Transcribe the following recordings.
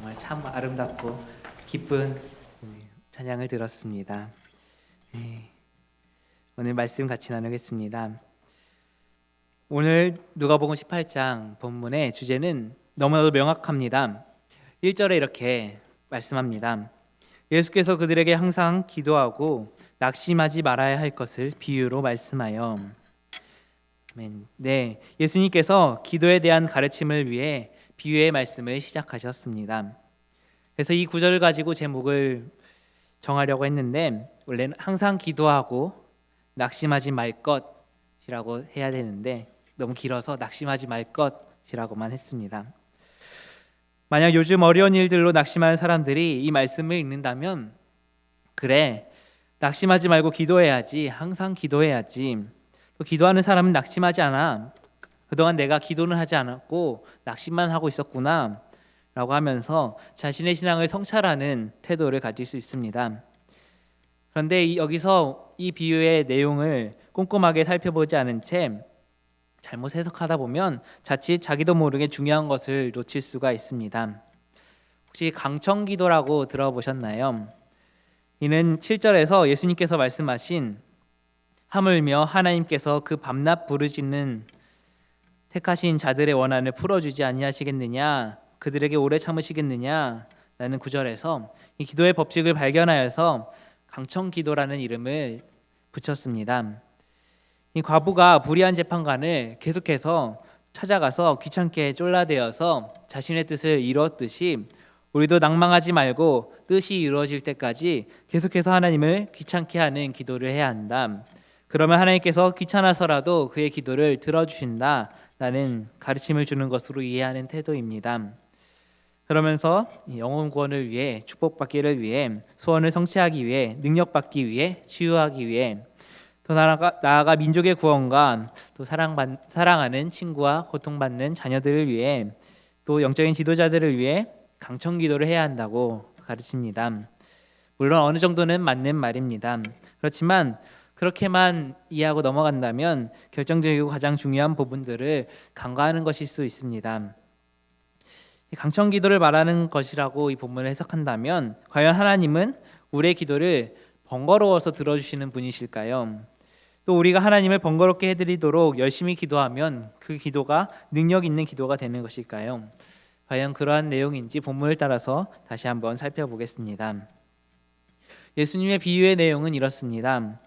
정말 참 아름답고 기쁜 찬양을 들었습니다. 오늘 말씀 같이 나누겠습니다. 오늘 누가복음 18장 본문의 주제는 너무나도 명확합니다. 1절에 이렇게 말씀합니다. 예수께서 그들에게 항상 기도하고 낙심하지 말아야 할 것을 비유로 말씀하여. 아멘. 네, 예수님께서 기도에 대한 가르침을 위해 비유의 말씀을 시작하셨습니다. 그래서 이 구절을 가지고 제목을 정하려고 했는데, 원래는 항상 기도하고 낙심하지 말 것이라고 해야 되는데 너무 길어서 낙심하지 말 것이라고만 했습니다. 만약 요즘 어려운 일들로 낙심하는 사람들이 이 말씀을 읽는다면, 그래, 낙심하지 말고 기도해야지, 항상 기도해야지, 또 기도하는 사람은 낙심하지 않아, 그동안 내가 기도는 하지 않았고 낙심만 하고 있었구나 라고 하면서 자신의 신앙을 성찰하는 태도를 가질 수 있습니다. 그런데 여기서 이 비유의 내용을 꼼꼼하게 살펴보지 않은 채 잘못 해석하다 보면 자칫 자기도 모르게 중요한 것을 놓칠 수가 있습니다. 혹시 강청기도라고 들어보셨나요? 이는 7절에서 예수님께서 말씀하신 하물며 하나님께서 그 밤낮 부르짖는 택하신 자들의 원한을 풀어주지 아니하시겠느냐, 그들에게 오래 참으시겠느냐 라는 구절에서 이 기도의 법칙을 발견하여서 강청기도라는 이름을 붙였습니다. 이 과부가 불의한 재판관을 계속해서 찾아가서 귀찮게 쫄라대어서 자신의 뜻을 이뤘듯이 우리도 낭망하지 말고 뜻이 이루어질 때까지 계속해서 하나님을 귀찮게 하는 기도를 해야 한다. 그러면 하나님께서 귀찮아서라도 그의 기도를 들어주신다 라는 가르침을 주는 것으로 이해하는 태도입니다. 그러면서 영혼 구원을 위해, 축복받기를 위해, 소원을 성취하기 위해, 능력받기 위해, 치유하기 위해, 더 나아가 민족의 구원과 또 사랑하는 친구와 고통받는 자녀들을 위해, 또 영적인 지도자들을 위해 강청기도를 해야 한다고 가르칩니다. 물론 어느 정도는 맞는 말입니다. 그렇지만 그렇게만 이해하고 넘어간다면 결정적이고 가장 중요한 부분들을 간과하는 것일 수 있습니다. 강청기도를 말하는 것이라고 이 본문을 해석한다면 과연 하나님은 우리의 기도를 번거로워서 들어주시는 분이실까요? 또 우리가 하나님을 번거롭게 해드리도록 열심히 기도하면 그 기도가 능력 있는 기도가 되는 것일까요? 과연 그러한 내용인지 본문을 따라서 다시 한번 살펴보겠습니다. 예수님의 비유의 내용은 이렇습니다.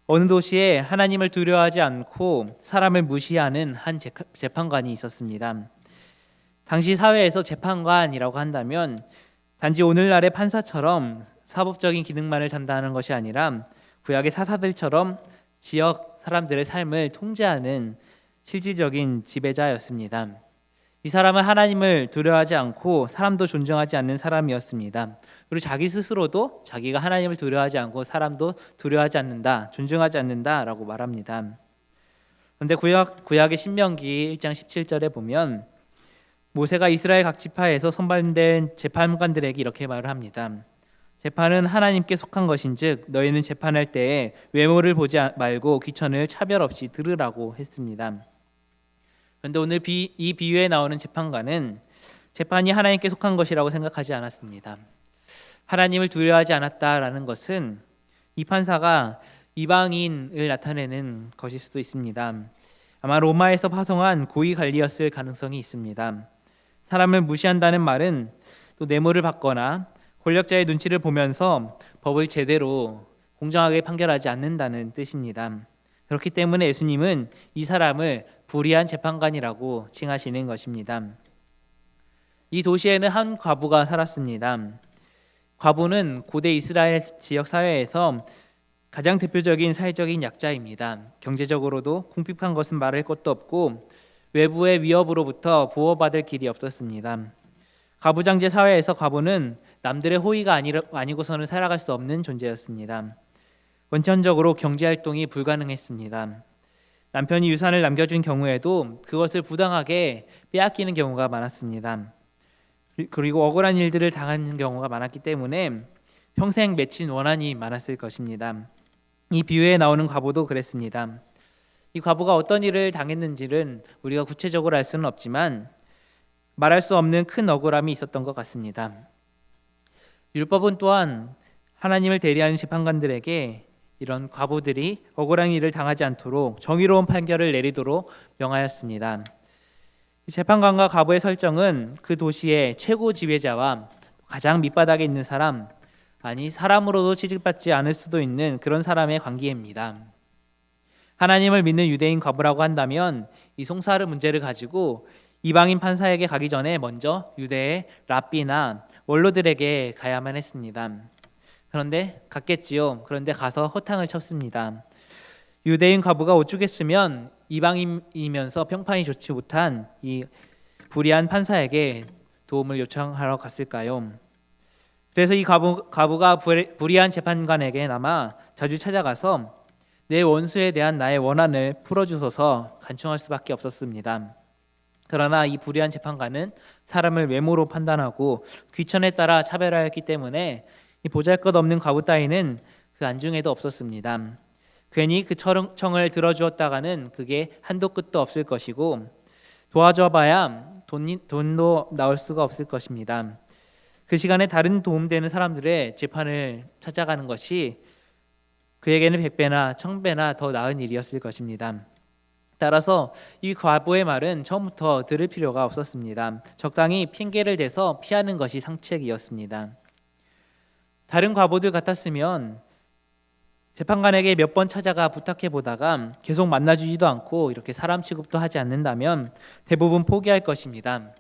어느 도시에 하나님을 두려워하지 않고 사람을 무시하는 한 재판관이 있었습니다. 당시 사회에서 재판관이라고 한다면 단지 오늘날의 판사처럼 사법적인 기능만을 담당하는 것이 아니라 구약의 사사들처럼 지역 사람들의 삶을 통제하는 실질적인 지배자였습니다. 이 사람은 하나님을 두려워하지 않고 사람도 존중하지 않는 사람이었습니다. 그리고 자기 스스로도 자기가 하나님을 두려워하지 않고 사람도 두려워하지 않는다, 존중하지 않는다라고 말합니다. 그런데 구약의 신명기 1장 17절에 보면 모세가 이스라엘 각 지파에서 선발된 재판관들에게 이렇게 말을 합니다. 재판은 하나님께 속한 것인즉 너희는 재판할 때에 외모를 보지 말고 귀천을 차별 없이 들으라고 했습니다. 그런데 오늘 이 비유에 나오는 재판관은 재판이 하나님께 속한 것이라고 생각하지 않았습니다. 하나님을 두려워하지 않았다라는 것은 이 판사가 이방인을 나타내는 것일 수도 있습니다. 아마 로마에서 파송한 고위 관리였을 가능성이 있습니다. 사람을 무시한다는 말은 또 뇌물을 받거나 권력자의 눈치를 보면서 법을 제대로 공정하게 판결하지 않는다는 뜻입니다. 그렇기 때문에 예수님은 이 사람을 불의한 재판관이라고 칭하시는 것입니다. 이 도시에는 한 과부가 살았습니다. 과부는 고대 이스라엘 지역 사회에서 가장 대표적인 사회적인 약자입니다. 경제적으로도 궁핍한 것은 말할 것도 없고 외부의 위협으로부터 보호받을 길이 없었습니다. 가부장제 사회에서 과부는 남들의 호의가 아니고서는 살아갈 수 없는 존재였습니다. 원천적으로 경제활동이 불가능했습니다. 남편이 유산을 남겨준 경우에도 그것을 부당하게 빼앗기는 경우가 많았습니다. 그리고 억울한 일들을 당하는 경우가 많았기 때문에 평생 맺힌 원한이 많았을 것입니다. 이 비유에 나오는 과부도 그랬습니다. 이 과부가 어떤 일을 당했는지는 우리가 구체적으로 알 수는 없지만 말할 수 없는 큰 억울함이 있었던 것 같습니다. 율법은 또한 하나님을 대리하는 재판관들에게 이런 과부들이 억울한 일을 당하지 않도록 정의로운 판결을 내리도록 명하였습니다. 재판관과 과부의 설정은 그 도시의 최고 지배자와 가장 밑바닥에 있는 사람, 아니 사람으로도 취직받지 않을 수도 있는 그런 사람의 관계입니다. 하나님을 믿는 유대인 과부라고 한다면 이 송사르 문제를 가지고 이방인 판사에게 가기 전에 먼저 유대의 랍비나 원로들에게 가야만 했습니다. 그런데 갔겠지요. 그런데 가서 허탕을 쳤습니다. 유대인 과부가 오죽했으면 이방인이면서 평판이 좋지 못한 이 불의한 판사에게 도움을 요청하러 갔을까요? 그래서 이 과부가 불의한 재판관에게나마 자주 찾아가서 내 원수에 대한 나의 원한을 풀어주소서 간청할 수밖에 없었습니다. 그러나 이 불의한 재판관은 사람을 외모로 판단하고 귀천에 따라 차별하였기 때문에 이 보잘것없는 과부 따위는 그 안중에도 없었습니다. 괜히 그 청을 들어주었다가는 그게 한도 끝도 없을 것이고 도와줘봐야 돈도 나올 수가 없을 것입니다. 그 시간에 다른 도움되는 사람들의 재판을 찾아가는 것이 그에게는 100배나 1000배나 더 나은 일이었을 것입니다. 따라서 이 과부의 말은 처음부터 들을 필요가 없었습니다. 적당히 핑계를 대서 피하는 것이 상책이었습니다. 다른 과부들 같았으면 재판관에게 몇 번 찾아가 부탁해 보다가 계속 만나주지도 않고 이렇게 사람 취급도 하지 않는다면 대부분 포기할 것입니다.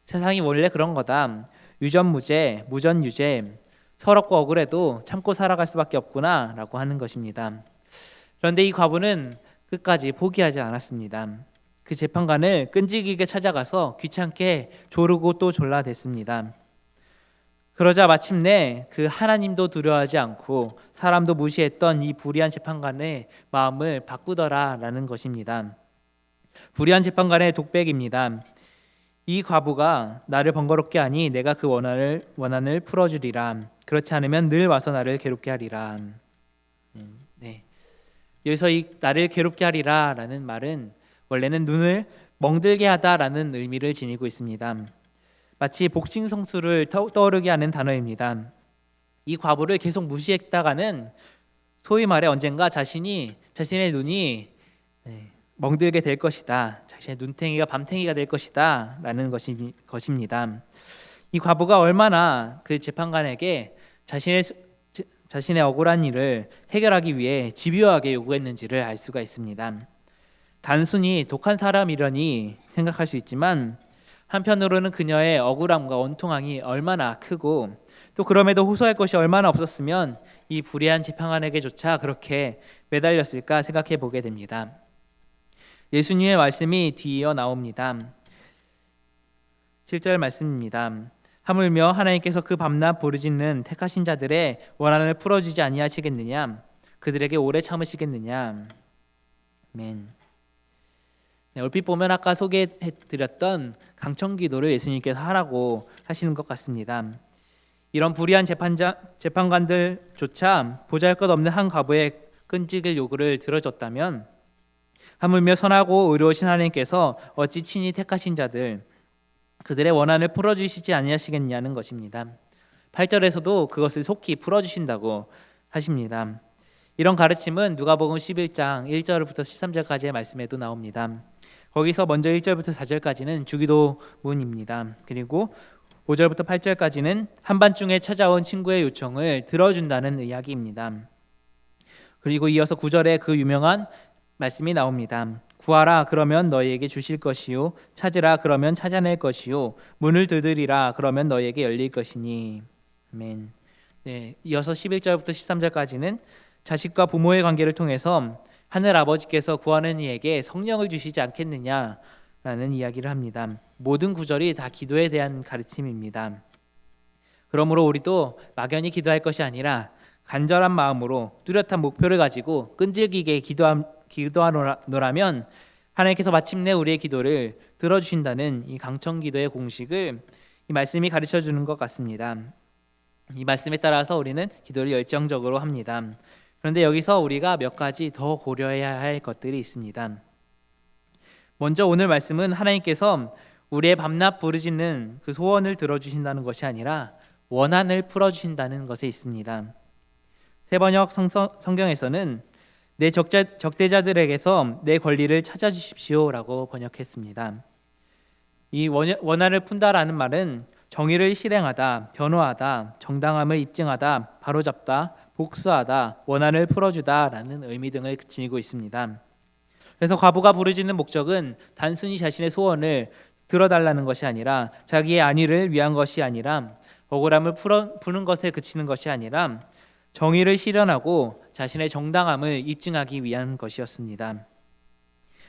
세상이 원래 그런 거다. 유전무죄, 무전유죄, 서럽고 억울해도 참고 살아갈 수밖에 없구나 라고 하는 것입니다. 그런데 이 과부는 끝까지 포기하지 않았습니다. 그 재판관을 끈질기게 찾아가서 귀찮게 조르고 또 졸라댔습니다. 그러자 마침내 그 하나님도 두려워하지 않고 사람도 무시했던 이 불의한 재판관의 마음을 바꾸더라라는 것입니다. 불의한 재판관의 독백입니다. 이 과부가 나를 번거롭게 하니 내가 그 원한을 풀어주리라. 그렇지 않으면 늘 와서 나를 괴롭게 하리라. 네. 여기서 이 나를 괴롭게 하리라라는 말은 원래는 눈을 멍들게 하다라는 의미를 지니고 있습니다. 마치 복싱 선수를 떠오르게 하는 단어입니다. 이 과부를 계속 무시했다가는 소위 말해 언젠가 자신의 눈이 멍들게 될 것이다. 자신의 눈탱이가 밤탱이가 될 것이다 라는 것입니다. 이 과부가 얼마나 그 재판관에게 자신의 억울한 일을 해결하기 위해 집요하게 요구했는지를 알 수가 있습니다. 단순히 독한 사람이려니 생각할 수 있지만 한편으로는 그녀의 억울함과 원통함이 얼마나 크고 또 그럼에도 호소할 것이 얼마나 없었으면 이 불의한 재판관에게조차 그렇게 매달렸을까 생각해 보게 됩니다. 예수님의 말씀이 뒤이어 나옵니다. 7절 말씀입니다. 하물며 하나님께서 그 밤낮 부르짖는 택하신 자들의 원한을 풀어주지 아니하시겠느냐? 그들에게 오래 참으시겠느냐? 아멘. 네, 얼핏 보면 아까 소개해드렸던 강청기도를 예수님께서 하라고 하시는 것 같습니다. 이런 불의한 재판관들조차 보잘것없는 한 과부의 끈질길 요구를 들어줬다면 하물며 선하고 의로우신 하나님께서 어찌 친히 택하신 자들 그들의 원한을 풀어주시지 아니하시겠냐는 것입니다. 8절에서도 그것을 속히 풀어주신다고 하십니다. 이런 가르침은 누가복음 11장 1절부터 13절까지의 말씀에도 나옵니다. 거기서 먼저 1절부터 4절까지는 주기도문입니다. 그리고 5절부터 8절까지는 한밤중에 찾아온 친구의 요청을 들어준다는 이야기입니다. 그리고 이어서 9절에 그 유명한 말씀이 나옵니다. 구하라 그러면 너희에게 주실 것이요 찾으라 그러면 찾아낼 것이요 문을 두드리라 그러면 너희에게 열릴 것이니. 아멘. 네, 이어서 11절부터 13절까지는 자식과 부모의 관계를 통해서 하늘 아버지께서 구하는 이에게 성령을 주시지 않겠느냐라는 이야기를 합니다. 모든 구절이 다 기도에 대한 가르침입니다. 그러므로 우리도 막연히 기도할 것이 아니라 간절한 마음으로 뚜렷한 목표를 가지고 끈질기게 기도하노라면 하나님께서 마침내 우리의 기도를 들어주신다는 이 강청기도의 공식을 이 말씀이 가르쳐주는 것 같습니다. 이 말씀에 따라서 우리는 기도를 열정적으로 합니다. 그런데 여기서 우리가 몇 가지 더 고려해야 할 것들이 있습니다. 먼저 오늘 말씀은 하나님께서 우리의 밤낮 부르짖는 그 소원을 들어주신다는 것이 아니라 원한을 풀어주신다는 것에 있습니다. 세번역 성경에서는 내 적대자들에게서 내 권리를 찾아주십시오라고 번역했습니다. 이 원한을 푼다라는 말은 정의를 실행하다, 변호하다, 정당함을 입증하다, 바로잡다, 복수하다, 원한을 풀어주다라는 의미 등을 지니고 있습니다. 그래서 과부가 부르짖는 목적은 단순히 자신의 소원을 들어달라는 것이 아니라 자기의 안위를 위한 것이 아니라 억울함을 푸는 것에 그치는 것이 아니라 정의를 실현하고 자신의 정당함을 입증하기 위한 것이었습니다.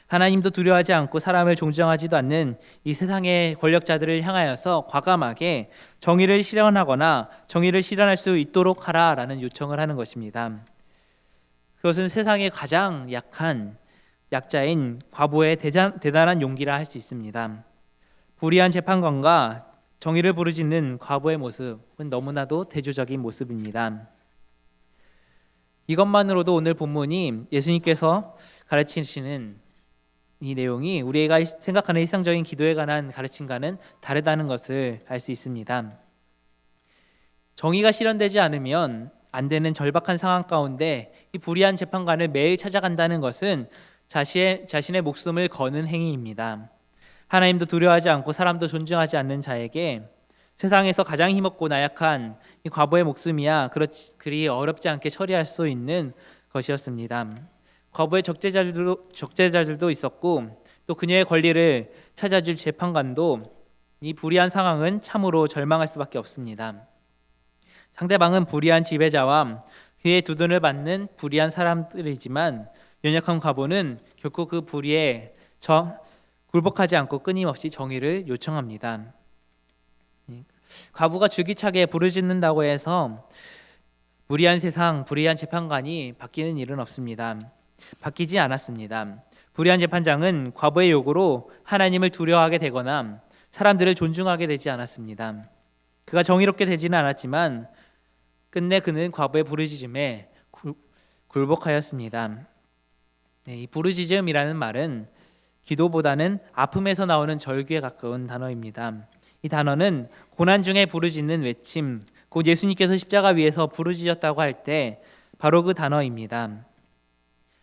하나님도 두려워하지 않고 사람을 존중하지도 않는 이 세상의 권력자들을 향하여서 과감하게 정의를 실현하거나 정의를 실현할 수 있도록 하라라는 요청을 하는 것입니다. 그것은 세상의 가장 약한 약자인 과부의 대단한 용기라 할 수 있습니다. 불의한 재판관과 정의를 부르짖는 과부의 모습은 너무나도 대조적인 모습입니다. 이것만으로도 오늘 본문이 예수님께서 가르치시는 이 내용이 우리가 생각하는 일상적인 기도에 관한 가르침과는 다르다는 것을 알 수 있습니다. 정의가 실현되지 않으면 안 되는 절박한 상황 가운데 이 불의한 재판관을 매일 찾아간다는 것은 자신의 목숨을 거는 행위입니다. 하나님도 두려워하지 않고 사람도 존중하지 않는 자에게 세상에서 가장 힘없고 나약한 이 과부의 목숨이야 그리 어렵지 않게 처리할 수 있는 것이었습니다. 과부의 적대자들도 있었고 또 그녀의 권리를 찾아줄 재판관도 이 불의한 상황은 참으로 절망할 수밖에 없습니다. 상대방은 불의한 지배자와 그의 두둔을 받는 불의한 사람들이지만 연약한 과부는 결코 그 불의에 굴복하지 않고 끊임없이 정의를 요청합니다. 과부가 줄기차게 부르짖는다고 해서 불의한 세상, 불의한 재판관이 바뀌는 일은 없습니다. 바뀌지 않았습니다. 불의한 재판장은 과부의 요구로 하나님을 두려워하게 되거나 사람들을 존중하게 되지 않았습니다. 그가 정의롭게 되지는 않았지만 끝내 그는 과부의 부르짖음에 굴복하였습니다. 이 부르짖음이라는 말은 기도보다는 아픔에서 나오는 절규에 가까운 단어입니다. 이 단어는 고난 중에 부르짖는 외침, 곧 예수님께서 십자가 위에서 부르짖었다고 할 때 바로 그 단어입니다.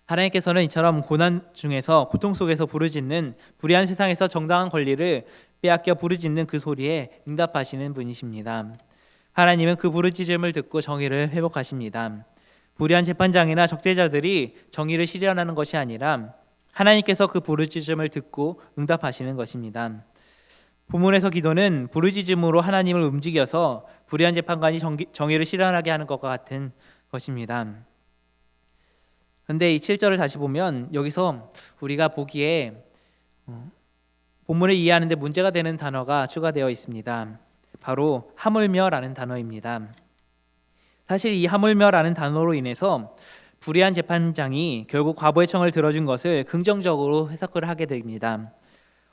하나님께서는 이처럼 고난 중에서 고통 속에서 부르짖는 불의한 세상에서 정당한 권리를 빼앗겨 부르짖는 그 소리에 응답하시는 분이십니다. 하나님은 그 부르짖음을 듣고 정의를 회복하십니다. 불의한 재판장이나 적대자들이 정의를 실현하는 것이 아니라 하나님께서 그 부르짖음을 듣고 응답하시는 것입니다. 본문에서 기도는 부르짖음으로 하나님을 움직여서 불의한 재판관이 정의를 실현하게 하는 것과 같은 것입니다. 그런데 이 7절을 다시 보면 여기서 우리가 보기에 본문을 이해하는데 문제가 되는 단어가 추가되어 있습니다. 바로 하물며라는 단어입니다. 사실 이 하물며라는 단어로 인해서 불의한 재판장이 결국 과부의 청을 들어준 것을 긍정적으로 해석을 하게 됩니다.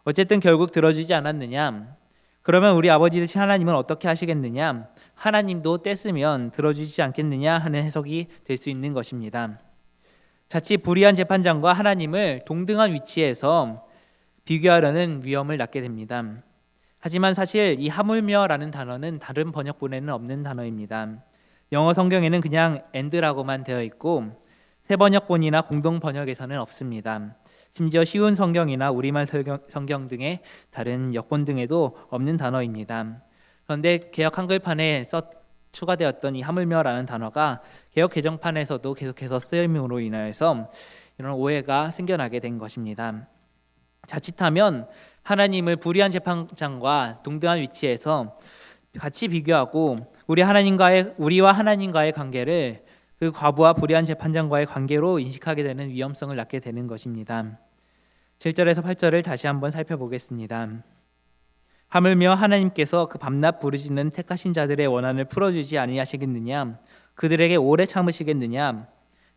어쨌든 결국 들어주지 않았느냐? 그러면 우리 아버지 되신 하나님은 어떻게 하시겠느냐? 하나님도 뗐으면 들어주지 않겠느냐 하는 해석이 될 수 있는 것입니다. 자칫 불의한 재판장과 하나님을 동등한 위치에서 비교하려는 위험을 낳게 됩니다. 하지만 사실 이 하물며라는 단어는 다른 번역본에는 없는 단어입니다. 영어 성경에는 그냥 and라고만 되어 있고 새 번역본이나 공동 번역에서는 없습니다. 심지어 쉬운 성경이나 우리말 성경 등의 다른 역본 등에도 없는 단어입니다. 그런데 개역 한글판에 추가되었던 이 하물며라는 단어가 개역 개정판에서도 계속해서 쓰임으로 인하여서 이런 오해가 생겨나게 된 것입니다. 자칫하면 하나님을 불의한 재판장과 동등한 위치에서 같이 비교하고 우리와 하나님과의 관계를 그 과부와 불의한 재판장과의 관계로 인식하게 되는 위험성을 낳게 되는 것입니다. 7절에서 8절을 다시 한번 살펴보겠습니다. 하물며 하나님께서 그 밤낮 부르짖는 택하신 자들의 원한을 풀어주지 아니하시겠느냐? 그들에게 오래 참으시겠느냐?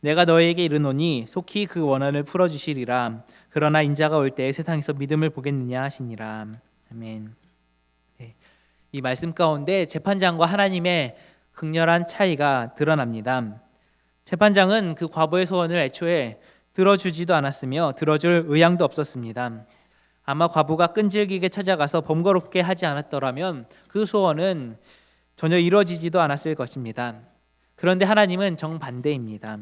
내가 너희에게 이르노니 속히 그 원한을 풀어주시리라. 그러나 인자가 올 때에 세상에서 믿음을 보겠느냐 하시니라. 아멘. 이 말씀 가운데 재판장과 하나님의 극렬한 차이가 드러납니다. 재판장은 그 과부의 소원을 애초에 들어주지도 않았으며 들어줄 의향도 없었습니다. 아마 과부가 끈질기게 찾아가서 번거롭게 하지 않았더라면 그 소원은 전혀 이루어지지도 않았을 것입니다. 그런데 하나님은 정반대입니다.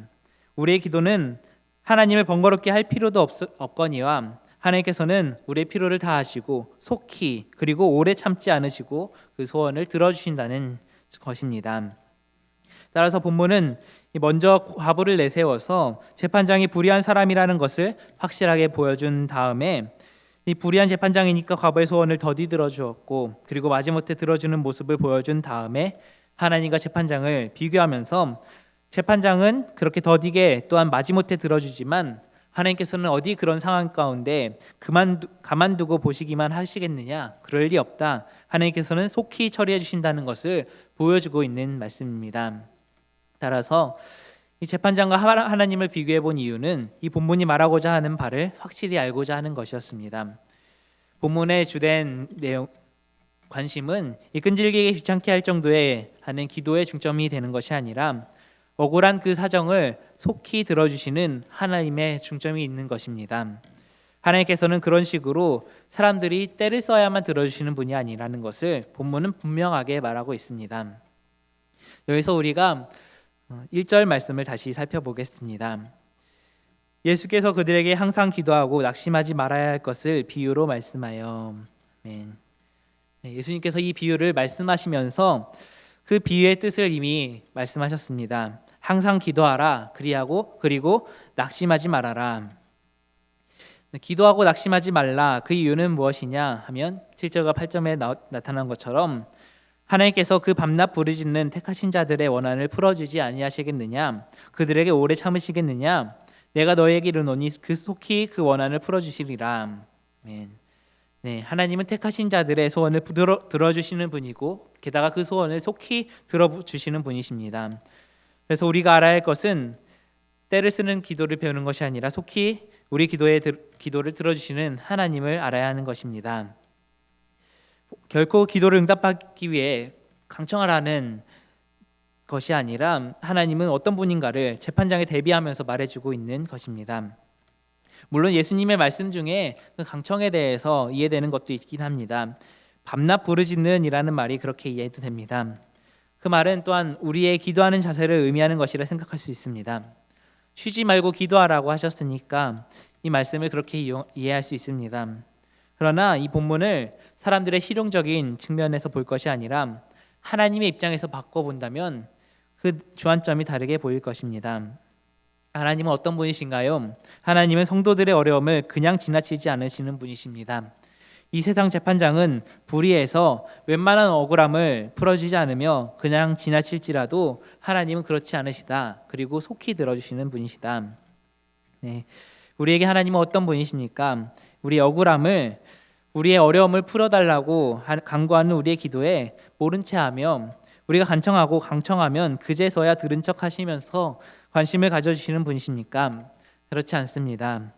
우리의 기도는 하나님을 번거롭게 할 필요도 없거니와 하나님께서는 우리의 필요를 다하시고 속히 그리고 오래 참지 않으시고 그 소원을 들어주신다는 것입니다. 따라서 본문은 먼저 과부를 내세워서 재판장이 불의한 사람이라는 것을 확실하게 보여준 다음에 이 불의한 재판장이니까 과부의 소원을 더디 들어주었고 그리고 마지못해 들어주는 모습을 보여준 다음에 하나님과 재판장을 비교하면서 재판장은 그렇게 더디게 또한 마지못해 들어주지만 하나님께서는 어디 그런 상황 가운데 가만두고 보시기만 하시겠느냐? 그럴 리 없다. 하나님께서는 속히 처리해 주신다는 것을 보여주고 있는 말씀입니다. 따라서 이 재판장과 하나님을 비교해 본 이유는 이 본문이 말하고자 하는 바를 확실히 알고자 하는 것이었습니다. 본문의 주된 내용 관심은 이 끈질기게 귀찮게 할 정도의 하는 기도의 중점이 되는 것이 아니라 억울한 그 사정을 속히 들어주시는 하나님의 중점이 있는 것입니다. 하나님께서는 그런 식으로 사람들이 때를 써야만 들어주시는 분이 아니라는 것을 본문은 분명하게 말하고 있습니다. 여기서 우리가 1절 말씀을 다시 살펴보겠습니다. 예수께서 그들에게 항상 기도하고 낙심하지 말아야 할 것을 비유로 말씀하여. 예수님께서 이 비유를 말씀하시면서 그 비유의 뜻을 이미 말씀하셨습니다. 항상 기도하라 그리고 낙심하지 말아라. 기도하고 낙심하지 말라. 그 이유는 무엇이냐 하면 7절과 8절에 나타난 것처럼 하나님께서 그 밤낮 부르짖는 택하신 자들의 원한을 풀어주지 아니하시겠느냐? 그들에게 오래 참으시겠느냐? 내가 너에게 이르노니 그 속히 그 원한을 풀어주시리라. 네, 하나님은 택하신 자들의 소원을 들어주시는 분이고 게다가 그 소원을 속히 들어주시는 분이십니다. 그래서 우리가 알아야 할 것은 때를 쓰는 기도를 배우는 것이 아니라 속히 우리 기도를 들어주시는 하나님을 알아야 하는 것입니다. 결코 기도를 응답하기 위해 강청하라는 것이 아니라 하나님은 어떤 분인가를 재판장에 대비하면서 말해주고 있는 것입니다. 물론 예수님의 말씀 중에 그 강청에 대해서 이해되는 것도 있긴 합니다. 밤낮 부르짖는 이라는 말이 그렇게 이해도 됩니다. 그 말은 또한 우리의 기도하는 자세를 의미하는 것이라 생각할 수 있습니다. 쉬지 말고 기도하라고 하셨으니까 이 말씀을 그렇게 이해할 수 있습니다. 그러나 이 본문을 사람들의 실용적인 측면에서 볼 것이 아니라 하나님의 입장에서 바꿔본다면 그 주안점이 다르게 보일 것입니다. 하나님은 어떤 분이신가요? 하나님은 성도들의 어려움을 그냥 지나치지 않으시는 분이십니다. 이 세상 재판장은 불의해서 웬만한 억울함을 풀어주지 않으며 그냥 지나칠지라도 하나님은 그렇지 않으시다. 그리고 속히 들어주시는 분이시다. 네. 우리에게 하나님은 어떤 분이십니까? 우리의 억울함을 우리의 어려움을 풀어달라고 간구하는 우리의 기도에 모른 채하며 우리가 간청하고 강청하면 그제서야 들은 척 하시면서 관심을 가져주시는 분이십니까? 그렇지 않습니다.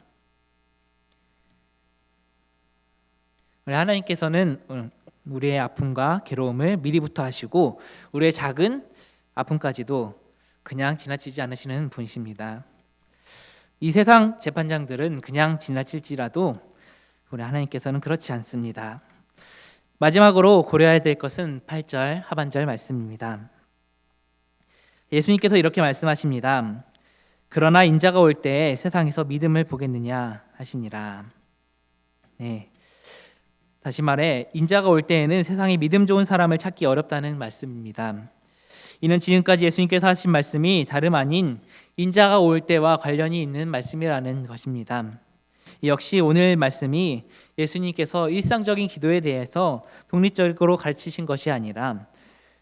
우리 하나님께서는 우리의 아픔과 괴로움을 미리부터 하시고 우리의 작은 아픔까지도 그냥 지나치지 않으시는 분이십니다. 이 세상 재판장들은 그냥 지나칠지라도 우리 하나님께서는 그렇지 않습니다. 마지막으로 고려해야 될 것은 8절 하반절 말씀입니다. 예수님께서 이렇게 말씀하십니다. 그러나 인자가 올 때에 세상에서 믿음을 보겠느냐 하시니라. 네. 다시 말해 인자가 올 때에는 세상에 믿음 좋은 사람을 찾기 어렵다는 말씀입니다. 이는 지금까지 예수님께서 하신 말씀이 다름 아닌 인자가 올 때와 관련이 있는 말씀이라는 것입니다. 역시 오늘 말씀이 예수님께서 일상적인 기도에 대해서 독립적으로 가르치신 것이 아니라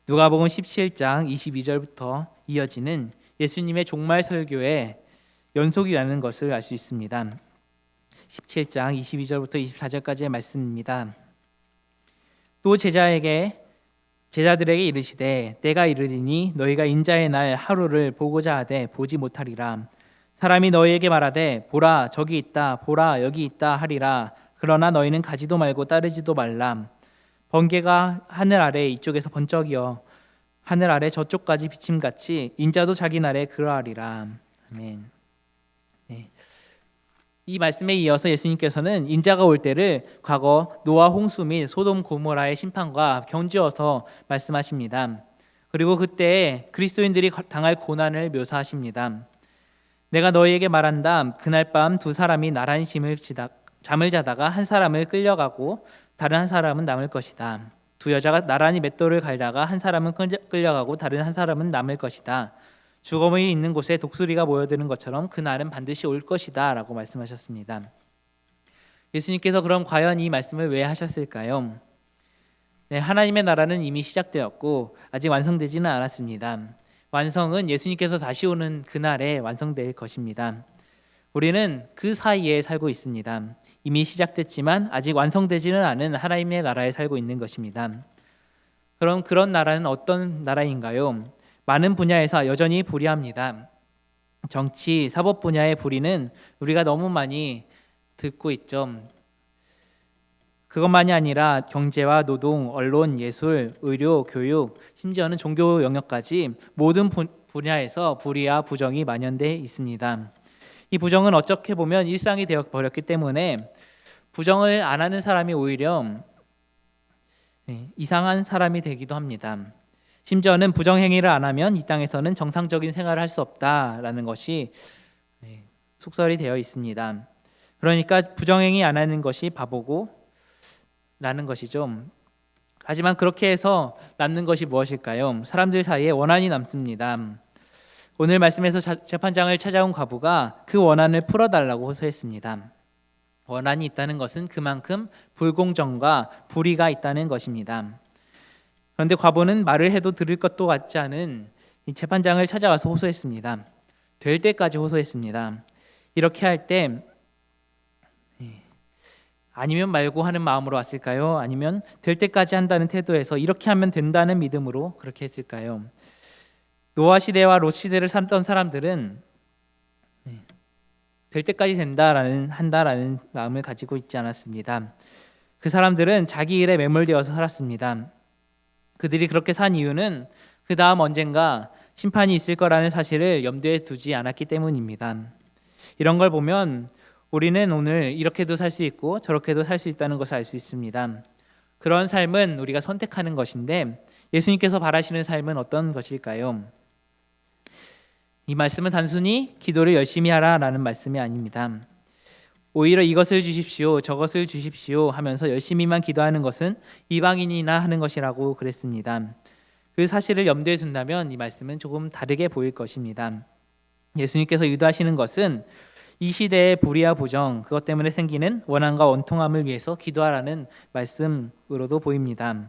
누가복음 17장 22절부터 이어지는 예수님의 종말 설교의 연속이라는 것을 알 수 있습니다. 17장 22절부터 24절까지의 말씀입니다. 또 제자들에게 이르시되 내가 이르리니 너희가 인자의 날 하루를 보고자 하되 보지 못하리라. 사람이 너희에게 말하되 보라 저기 있다 보라 여기 있다 하리라. 그러나 너희는 가지도 말고 따르지도 말라. 번개가 하늘 아래 이쪽에서 번쩍이어 하늘 아래 저쪽까지 비침같이 인자도 자기 날에 그러하리라. 아멘. 네. 이 말씀에 이어서 예수님께서는 인자가 올 때를 과거 노아 홍수 및 소돔 고모라의 심판과 견지어서 말씀하십니다. 그리고 그때 그리스도인들이 당할 고난을 묘사하십니다. 내가 너희에게 말한다. 그날 밤 두 사람이 나란히 잠을 자다가 한 사람을 끌려가고 다른 한 사람은 남을 것이다. 두 여자가 나란히 맷돌을 갈다가 한 사람은 끌려가고 다른 한 사람은 남을 것이다. 죽음이 있는 곳에 독수리가 모여드는 것처럼 그날은 반드시 올 것이다 라고 말씀하셨습니다. 예수님께서 그럼 과연 이 말씀을 왜 하셨을까요? 네, 하나님의 나라는 이미 시작되었고 아직 완성되지는 않았습니다. 완성은 예수님께서 다시 오는 그날에 완성될 것입니다. 우리는 그 사이에 살고 있습니다. 이미 시작됐지만 아직 완성되지는 않은 하나님의 나라에 살고 있는 것입니다. 그럼 그런 나라는 어떤 나라인가요? 많은 분야에서 여전히 불의합니다. 정치, 사법 분야의 불의는 우리가 너무 많이 듣고 있죠. 그것만이 아니라 경제와 노동, 언론, 예술, 의료, 교육, 심지어는 종교 영역까지 모든 분야에서 불의와 부정이 만연돼 있습니다. 이 부정은 어떻게 보면 일상이 되어 버렸기 때문에 부정을 안 하는 사람이 오히려 이상한 사람이 되기도 합니다. 심지어는 부정행위를 안 하면 이 땅에서는 정상적인 생활을 할 수 없다라는 것이 속설이 되어 있습니다. 그러니까 부정행위 안 하는 것이 바보고 라는 것이죠. 하지만 그렇게 해서 남는 것이 무엇일까요? 사람들 사이에 원한이 남습니다. 오늘 말씀에서 재판장을 찾아온 과부가 그 원한을 풀어달라고 호소했습니다. 원한이 있다는 것은 그만큼 불공정과 불의가 있다는 것입니다. 그런데 과부는 말을 해도 들을 것도 같지 않은 이 재판장을 찾아와서 호소했습니다. 될 때까지 호소했습니다. 이렇게 할 때 아니면 말고 하는 마음으로 왔을까요? 아니면 될 때까지 한다는 태도에서 이렇게 하면 된다는 믿음으로 그렇게 했을까요? 노아 시대와 롯 시대를 살던 사람들은 될 때까지 한다라는 마음을 가지고 있지 않았습니다. 그 사람들은 자기 일에 매몰되어서 살았습니다. 그들이 그렇게 산 이유는 그 다음 언젠가 심판이 있을 거라는 사실을 염두에 두지 않았기 때문입니다. 이런 걸 보면 우리는 오늘 이렇게도 살 수 있고 저렇게도 살 수 있다는 것을 알 수 있습니다. 그런 삶은 우리가 선택하는 것인데 예수님께서 바라시는 삶은 어떤 것일까요? 이 말씀은 단순히 기도를 열심히 하라라는 말씀이 아닙니다. 오히려 이것을 주십시오, 저것을 주십시오 하면서 열심히만 기도하는 것은 이방인이나 하는 것이라고 그랬습니다. 그 사실을 염두에 둔다면 이 말씀은 조금 다르게 보일 것입니다. 예수님께서 유도하시는 것은 이 시대의 불의와 부정, 그것 때문에 생기는 원한과 원통함을 위해서 기도하라는 말씀으로도 보입니다.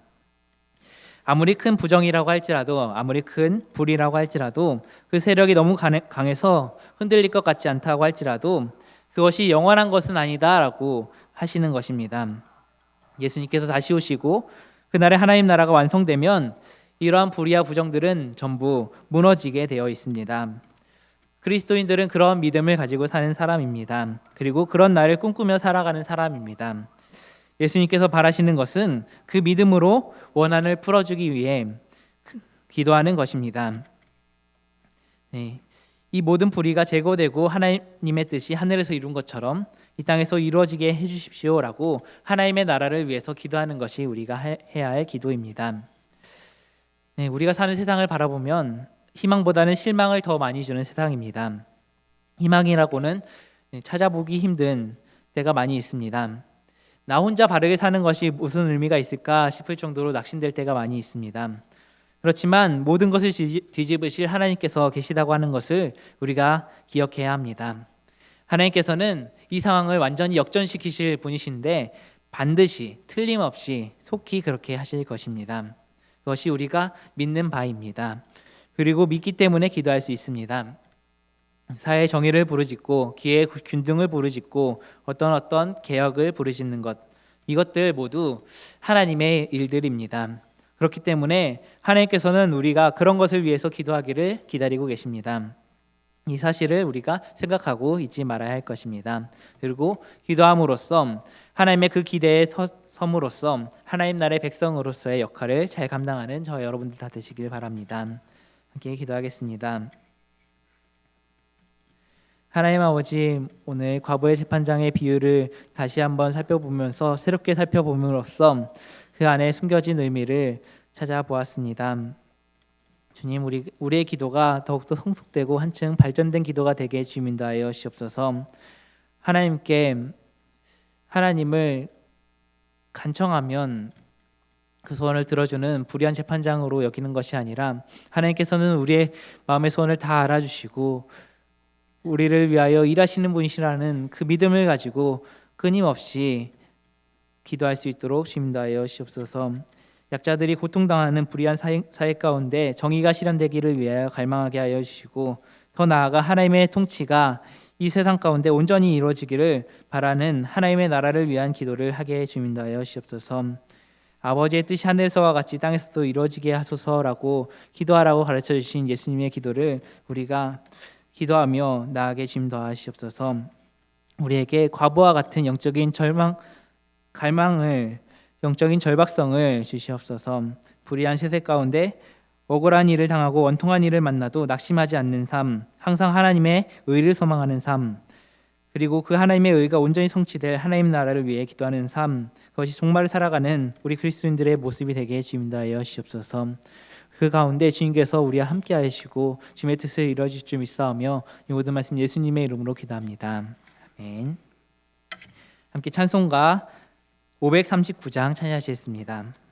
아무리 큰 부정이라고 할지라도, 아무리 큰 불의라고 할지라도, 그 세력이 너무 강해서 흔들릴 것 같지 않다고 할지라도 그것이 영원한 것은 아니다라고 하시는 것입니다. 예수님께서 다시 오시고 그날에 하나님 나라가 완성되면 이러한 불의와 부정들은 전부 무너지게 되어 있습니다. 그리스도인들은 그런 믿음을 가지고 사는 사람입니다. 그리고 그런 날을 꿈꾸며 살아가는 사람입니다. 예수님께서 바라시는 것은 그 믿음으로 원한을 풀어주기 위해 기도하는 것입니다. 이 모든 불의가 제거되고 하나님의 뜻이 하늘에서 이룬 것처럼 이 땅에서 이루어지게 해주십시오라고 하나님의 나라를 위해서 기도하는 것이 우리가 해야 할 기도입니다. 우리가 사는 세상을 바라보면 희망보다는 실망을 더 많이 주는 세상입니다. 희망이라고는 찾아보기 힘든 때가 많이 있습니다. 나 혼자 바르게 사는 것이 무슨 의미가 있을까 싶을 정도로 낙심될 때가 많이 있습니다. 그렇지만 모든 것을 뒤집으실 하나님께서 계시다고 하는 것을 우리가 기억해야 합니다. 하나님께서는 이 상황을 완전히 역전시키실 분이신데 반드시 틀림없이 속히 그렇게 하실 것입니다. 그것이 우리가 믿는 바입니다. 그리고 믿기 때문에 기도할 수 있습니다. 사회의 정의를 부르짖고 기회의 균등을 부르짖고 어떤 개혁을 부르짖는 것, 이것들 모두 하나님의 일들입니다. 그렇기 때문에 하나님께서는 우리가 그런 것을 위해서 기도하기를 기다리고 계십니다. 이 사실을 우리가 생각하고 잊지 말아야 할 것입니다. 그리고 기도함으로써 하나님의 그 기대에 섬으로써 하나님 나라의 백성으로서의 역할을 잘 감당하는 저 여러분들 다 되시길 바랍니다. 함께 기도하겠습니다. 하나님 아버지, 오늘 과부의 재판장의 비유를 다시 한번 살펴보면서 새롭게 살펴봄으로써 그 안에 숨겨진 의미를 찾아보았습니다. 주님, 우리의 기도가 더욱더 성숙되고 한층 발전된 기도가 되게 주님 인도하여 주옵소서. 하나님을 간청하면 그 소원을 들어주는 불의한 재판장으로 여기는 것이 아니라 하나님께서는 우리의 마음의 소원을 다 알아주시고 우리를 위하여 일하시는 분이시라는 그 믿음을 가지고 끊임없이 기도할 수 있도록 주님 인도하여 주옵소서. 약자들이 고통당하는 불의한 사회 가운데 정의가 실현되기를 위하여 갈망하게 하여 주시고, 더 나아가 하나님의 통치가 이 세상 가운데 온전히 이루어지기를 바라는 하나님의 나라를 위한 기도를 하게 주님 인도하여 주옵소서. 아버지의 뜻이 하늘에서와 같이 땅에서도 이루어지게 하소서라고 기도하라고 가르쳐 주신 예수님의 기도를 우리가 기도하며 나아가게 주님 도와주시옵소서. 우리에게 과부와 같은 영적인 갈망을, 영적인 절박성을 주시옵소서. 불의한 세대 가운데 억울한 일을 당하고 원통한 일을 만나도 낙심하지 않는 삶, 항상 하나님의 의를 소망하는 삶, 그리고 그 하나님의 의가 온전히 성취될 하나님 나라를 위해 기도하는 삶, 그것이 정말 살아가는 우리 그리스도인들의 모습이 되게 주님하여 주시옵소서. 그 가운데 주님께서 우리와 함께 하시고 주님의 뜻을 이루어질 줄 믿사오며 이 모든 말씀 예수님의 이름으로 기도합니다. 아멘. 함께 찬송가 539장 찬양하시겠습니다.